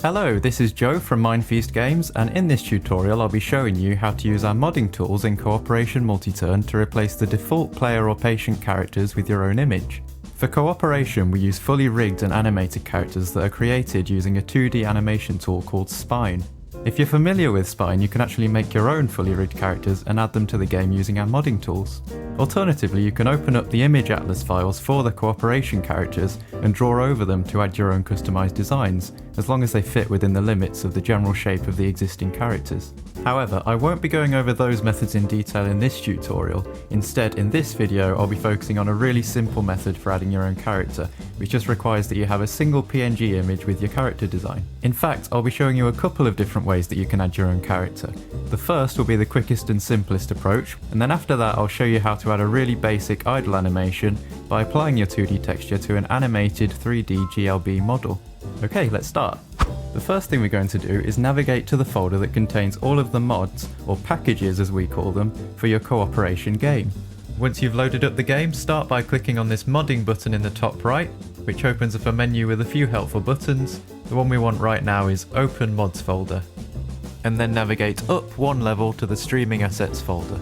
Hello, this is Joe from Mindfeast Games, and in this tutorial I'll be showing you how to use our modding tools in Cooperation MultiTurn to replace the default player or patient characters with your own image. For Cooperation, we use fully rigged and animated characters that are created using a 2D animation tool called Spine. If you're familiar with Spine, you can actually make your own fully rigged characters and add them to the game using our modding tools. Alternatively, you can open up the image atlas files for the Cooperation characters and draw over them to add your own customized designs, as long as they fit within the limits of the general shape of the existing characters. However, I won't be going over those methods in detail in this tutorial. Instead, in this video, I'll be focusing on a really simple method for adding your own character, which just requires that you have a single PNG image with your character design. In fact, I'll be showing you a couple of different ways that you can add your own character. The first will be the quickest and simplest approach, and then after that I'll show you how to add a really basic idle animation by applying your 2D texture to an animated 3D GLB model. Okay, let's start. The first thing we're going to do is navigate to the folder that contains all of the mods, or packages as we call them, for your Cooperation game. Once you've loaded up the game, start by clicking on this modding button in the top right, which opens up a menu with a few helpful buttons. The one we want right now is Open Mods folder. And then navigate up one level to the Streaming Assets folder.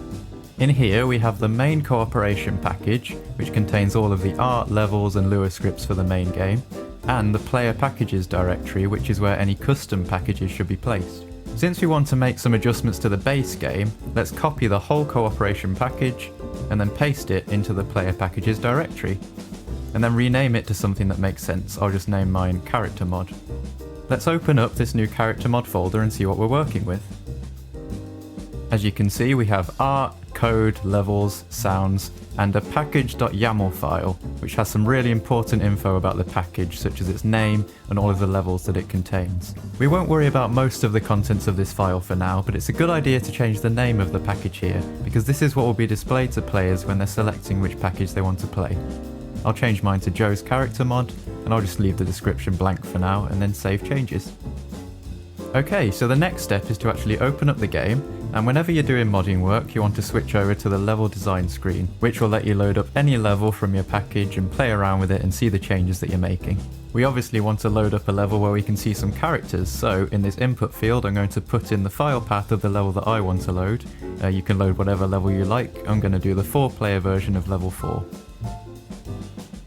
In here we have the main Cooperation package, which contains all of the art, levels and Lua scripts for the main game, and the Player Packages directory, which is where any custom packages should be placed. Since we want to make some adjustments to the base game, let's copy the whole Cooperation package and then paste it into the Player Packages directory, and then rename it to something that makes sense. I'll just name mine Character Mod. Let's open up this new Character Mod folder and see what we're working with. As you can see, we have art, code, levels, sounds, and a package.yaml file, which has some really important info about the package, such as its name and all of the levels that it contains. We won't worry about most of the contents of this file for now, but it's a good idea to change the name of the package here, because this is what will be displayed to players when they're selecting which package they want to play. I'll change mine to Joe's Character Mod, and I'll just leave the description blank for now and then save changes. Okay, so the next step is to actually open up the game, and whenever you're doing modding work, you want to switch over to the level design screen, which will let you load up any level from your package and play around with it and see the changes that you're making. We obviously want to load up a level where we can see some characters, so in this input field I'm going to put in the file path of the level that I want to load. You can load whatever level you like. I'm going to do the 4-player version of level 4.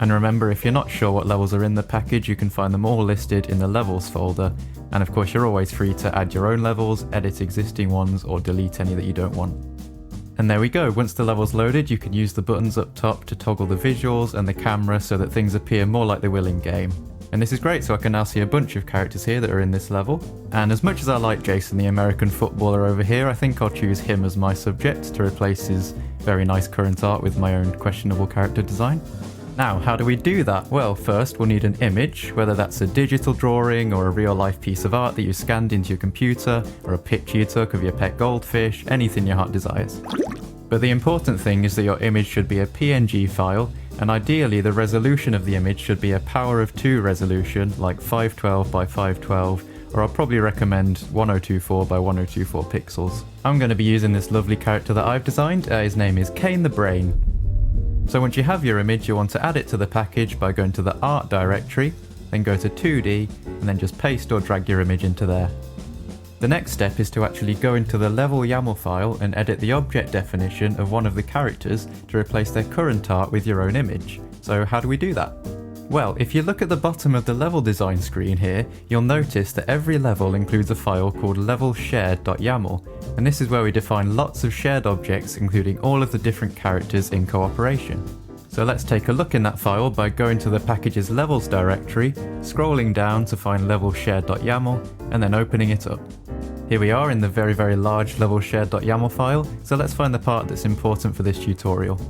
And remember, if you're not sure what levels are in the package, you can find them all listed in the levels folder. And of course, you're always free to add your own levels, edit existing ones, or delete any that you don't want. And there we go. Once the level's loaded, you can use the buttons up top to toggle the visuals and the camera so that things appear more like they will in game. And this is great, so I can now see a bunch of characters here that are in this level. And as much as I like Jason, the American footballer over here, I think I'll choose him as my subject to replace his very nice current art with my own questionable character design. Now, how do we do that? Well, first we'll need an image, whether that's a digital drawing or a real-life piece of art that you scanned into your computer, or a picture you took of your pet goldfish, anything your heart desires. But the important thing is that your image should be a PNG file, and ideally the resolution of the image should be a power of 2 resolution, like 512 by 512, or I'll probably recommend 1024 by 1024 pixels. I'm going to be using this lovely character that I've designed. His name is Kane the Brain. So once you have your image, you want to add it to the package by going to the art directory, then go to 2D, and then just paste or drag your image into there. The next step is to actually go into the level YAML file and edit the object definition of one of the characters to replace their current art with your own image. So how do we do that? Well, if you look at the bottom of the level design screen here, you'll notice that every level includes a file called levelshared.yaml, and this is where we define lots of shared objects, including all of the different characters in Cooperation. So let's take a look in that file by going to the package's levels directory, scrolling down to find levelshared.yaml, and then opening it up. Here we are in the very large levelshared.yaml file, so let's find the part that's important for this tutorial.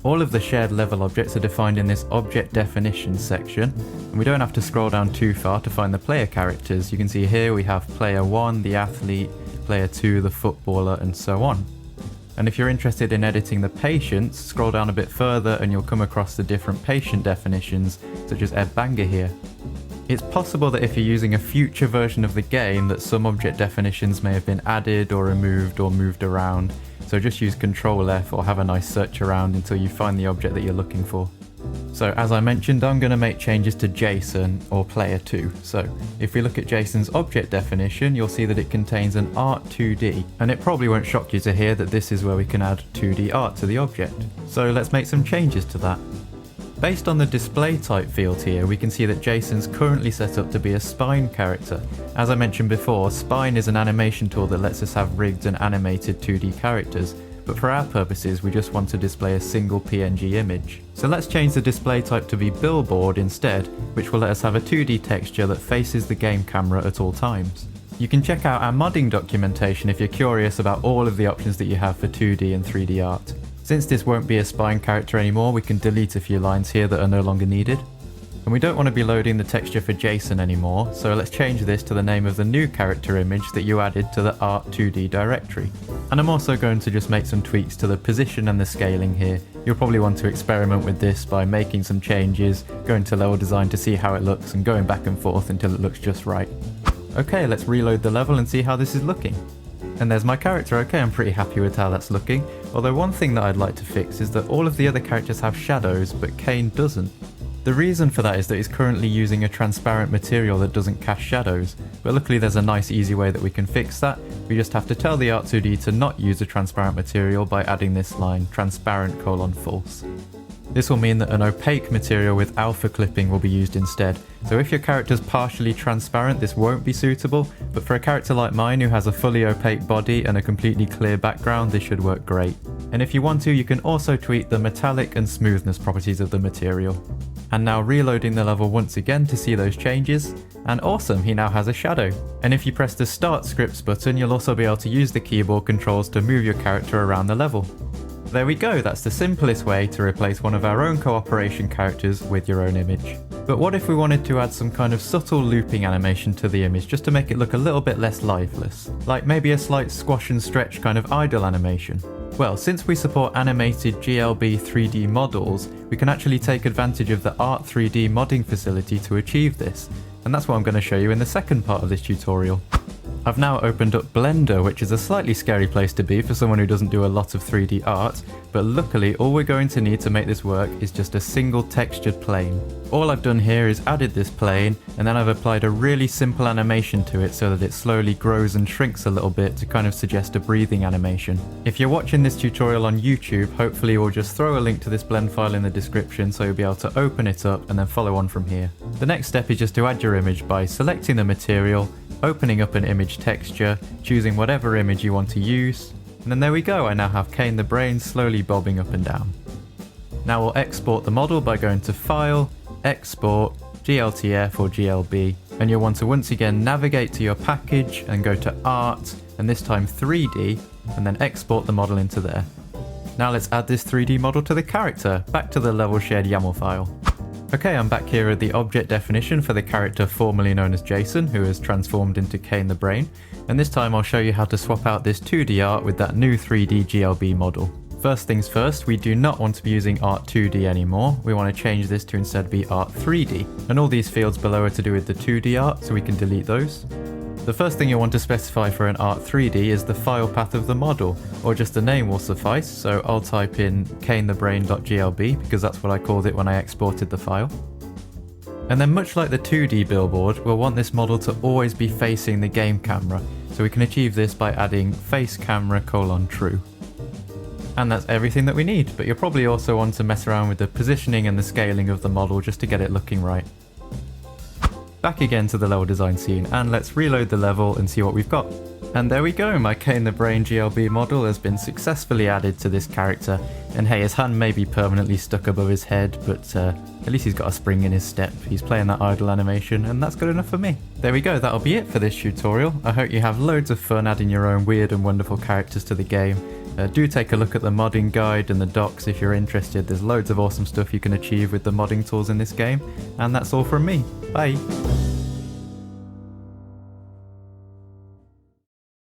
All of the shared level objects are defined in this object definitions section, and we don't have to scroll down too far to find the player characters. You can see here we have player 1, the athlete, player 2, the footballer, and so on. And if you're interested in editing the patients, scroll down a bit further and you'll come across the different patient definitions, such as Ed Banger here. It's possible that if you're using a future version of the game that some object definitions may have been added or removed or moved around, so just use Ctrl F or have a nice search around until you find the object that you're looking for. So as I mentioned, I'm going to make changes to Jason, or player 2. So if we look at Jason's object definition, you'll see that it contains an art 2D, and it probably won't shock you to hear that this is where we can add 2D art to the object. So let's make some changes to that. Based on the display type field here, we can see that Jason's currently set up to be a spine character. As I mentioned before, spine is an animation tool that lets us have rigged and animated 2D characters, but for our purposes we just want to display a single PNG image. So let's change the display type to be billboard instead, which will let us have a 2D texture that faces the game camera at all times. You can check out our modding documentation if you're curious about all of the options that you have for 2D and 3D art. Since this won't be a spine character anymore, we can delete a few lines here that are no longer needed. And we don't want to be loading the texture for Jason anymore, so let's change this to the name of the new character image that you added to the art2D directory. And I'm also going to just make some tweaks to the position and the scaling here. You'll probably want to experiment with this by making some changes, going to level design to see how it looks, and going back and forth until it looks just right. Okay, let's reload the level and see how this is looking. And there's my character. Okay, I'm pretty happy with how that's looking. Although one thing that I'd like to fix is that all of the other characters have shadows, but Kane doesn't. The reason for that is that he's currently using a transparent material that doesn't cast shadows, but luckily there's a nice easy way that we can fix that. We just have to tell the art2D to not use a transparent material by adding this line, transparent:false. This will mean that an opaque material with alpha clipping will be used instead. So if your character's partially transparent, this won't be suitable, but for a character like mine who has a fully opaque body and a completely clear background, this should work great. And if you want to, you can also tweak the metallic and smoothness properties of the material. And now reloading the level once again to see those changes, and awesome, he now has a shadow. And if you press the Start Scripts button, you'll also be able to use the keyboard controls to move your character around the level. There we go, that's the simplest way to replace one of our own cooperation characters with your own image. But what if we wanted to add some kind of subtle looping animation to the image just to make it look a little bit less lifeless? Like maybe a slight squash and stretch kind of idle animation? Well, since we support animated GLB 3D models, we can actually take advantage of the Art3D modding facility to achieve this, and that's what I'm going to show you in the second part of this tutorial. I've now opened up Blender, which is a slightly scary place to be for someone who doesn't do a lot of 3D art, but luckily all we're going to need to make this work is just a single textured plane. All I've done here is added this plane, and then I've applied a really simple animation to it so that it slowly grows and shrinks a little bit to kind of suggest a breathing animation. If you're watching this tutorial on YouTube, hopefully we'll just throw a link to this blend file in the description so you'll be able to open it up and then follow on from here. The next step is just to add your image by selecting the material, opening up an image texture, choosing whatever image you want to use, and then there we go, I now have Kane the Brain slowly bobbing up and down. Now we'll export the model by going to File, Export, GLTF or GLB, and you'll want to once again navigate to your package and go to Art, and this time 3D, and then export the model into there. Now let's add this 3D model to the character, back to the level shared YAML file. Okay, I'm back here at the object definition for the character formerly known as Jason, who has transformed into Kane the Brain, and this time I'll show you how to swap out this 2D art with that new 3D GLB model. First things first, we do not want to be using Art2D anymore, we want to change this to instead be Art3D, and all these fields below are to do with the 2D art, so we can delete those. The first thing you'll want to specify for an Art3D is the file path of the model, or just the name will suffice, so I'll type in kanethebrain.glb because that's what I called it when I exported the file. And then much like the 2D billboard, we'll want this model to always be facing the game camera, so we can achieve this by adding face camera : true. And that's everything that we need, but you'll probably also want to mess around with the positioning and the scaling of the model just to get it looking right. Back again to the level design scene, and let's reload the level and see what we've got. And there we go, my Kane the Brain GLB model has been successfully added to this character, and hey, his hand may be permanently stuck above his head, but at least he's got a spring in his step. He's playing that idle animation, and that's good enough for me. There we go, that'll be it for this tutorial. I hope you have loads of fun adding your own weird and wonderful characters to the game. Do take a look at the modding guide and the docs if you're interested. There's loads of awesome stuff you can achieve with the modding tools in this game. And that's all from me. Bye!